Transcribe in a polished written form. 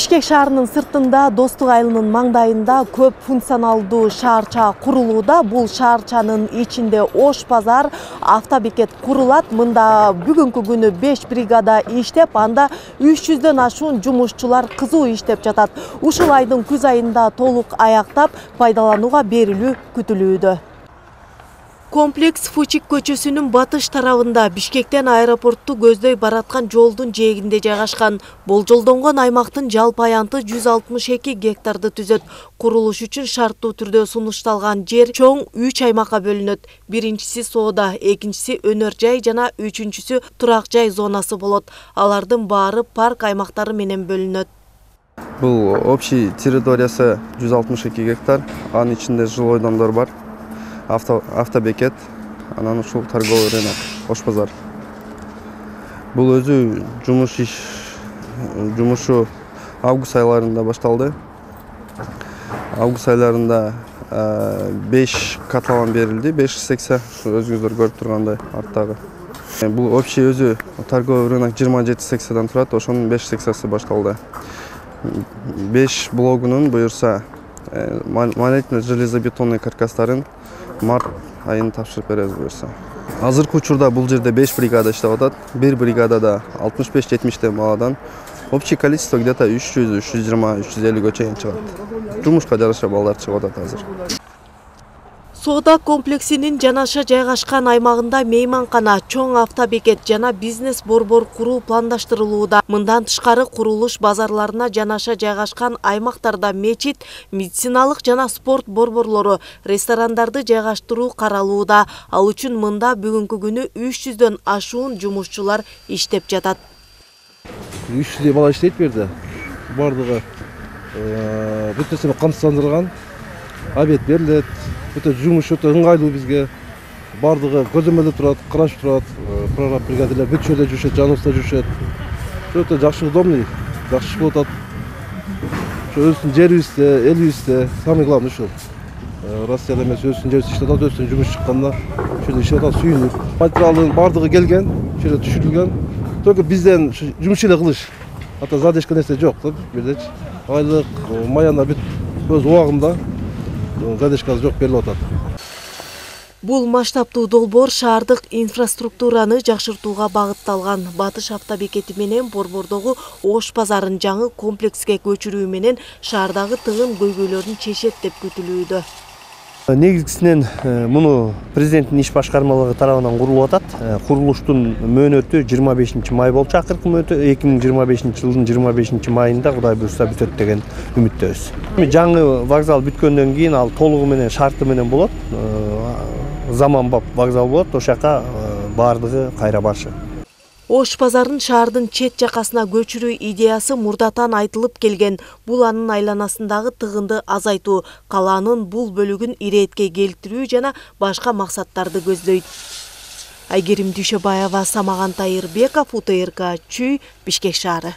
Бишкек шаарынын сыртында Достук айылынын маңдайында көп функционалдуу шаарча курулууда. Бул шаарчанын ичинде ош базар, автобекет курулат. Мында бүгүнкү күнү 5 бригада иштеп, анда 300дөн ашуун жумушчулар кызуу иштеп жатат. Ушул айдын күз айында толук аяктап пайдаланууга берилүү күтүлүүдө. Комплекс Фучик көчөсүнүн батыш тарабында Бишкектен аэропортту көздөй бараткан жолдун жээгинде жайгашкан. Болжолдонгон аймактын жалпы аянты 162 гектарды түзөт. Курулуш үчүн шарттуу түрдө сунушталган жер чоң 3 аймакка бөлүнөт. Биринчиси соода, экинчиси өнөр жай жана үчүнчүсү турак жай зонасы болот. Алардын баары парк аймактары менен бөлүнөт. Бул общий территориясы 162 гектар, анын ичинде жилой домдор бар. Автобекет, анан ушул торговый рынок, ош базар. Бул өзү жумушу август айларында башталды. Август айларында 5 катлован берилди, 5 секция, өзүңүздөр көрүп тургандай арттагы. Бул общий өзү торговый рынок 27 секциядан турат, ошонун 5 секциясы башталды. 5 блогунун буюрса монолитный железобетонный каркастарын март айын тапшырып беребиз буюрса. Азыркы учурда бул жерде 5 бригада иштеп атат. Бир бригадада 65-70 баладан общий количество где-то 300, 320, 350 чейин чыгат. Жумушка жараша балдар чыгып атат азыр. Соода комплексинин жанаша жайгашкан аймагында мейманкана, чоң автобекет жана бизнес борбор куруу пландаштырылууда. Мындан тышкары курулуш базарларына жанаша жайгашкан аймактарда мечит, медициналык жана спорт борборлору, ресторандарды жайгаштыруу каралууда. Ал үчүн мында бүгүнкү күнү 300дөн ашуун жумушчулар иштеп жатат. 300 бала иштейт бу жерде. Бардыгы бүтөсүнө камсыздандырылган, обед берилет. Өтө жумуш өтө ыңгайлуу бизге. Бардыгы көзөмөлдө турат, карашып турат. Прораб бригадалар бүт жерде жүрүшөт, жаныбызда жүрүшөт. Өтө жакшы удобный, жакшы болуп атат. Өзүбүздүн жерибизде, элибизде самый главный ушул. Россияда эмес, өзүбүздүн жерибизде иштеп атат, өзүбүздүн жумуш чыкканда, ушул иштеп атат, сүйүнүп. Материалдын бардыгы келген, ушул түшүрүлгөн. Только бизден жумуш эле кылыш. Ата задешка нерсе жок да бирдечи. Айлык, маяна бүт өз убагында задешкасы жок берилип атат. Бул масштабтуу долбоор шаардык инфраструктураны жакшыртууга багытталган. Батыш автобекети менен борбордогу ош базарын жаңы комплекске көчүрүү менен шаардагы тыгын көйгөйлөрүн чечет деп күтүлүүдө. Негизгисинен муну президенттин иш башкармалыгы тарабынан курулуп атат. Курулуштун мөөнөтү 25 май болчу, акыркы мөөнөтү 2025 жылдын 25 майында Кудай буйрса бүтөт деген үмүттөбүз. Жаңы вокзал бүткөндөн кийин ал толугу менен шарты менен болот. Заманбап вокзал болот, ошол жака баардыгы кайра барышы. Ош базарын шаардын чет жакасына көчүрүү идеясы мурдатан айтылып келген. Бул анын айланасындагы тыгынды азайтуу, калаанын бул бөлүгүн иретке келтирүү жана башка максаттарды көздөйт. Айгерим Дүйшөбаева, Самаган Тайырбеков, УТРК Чүй, Бишкек шаары.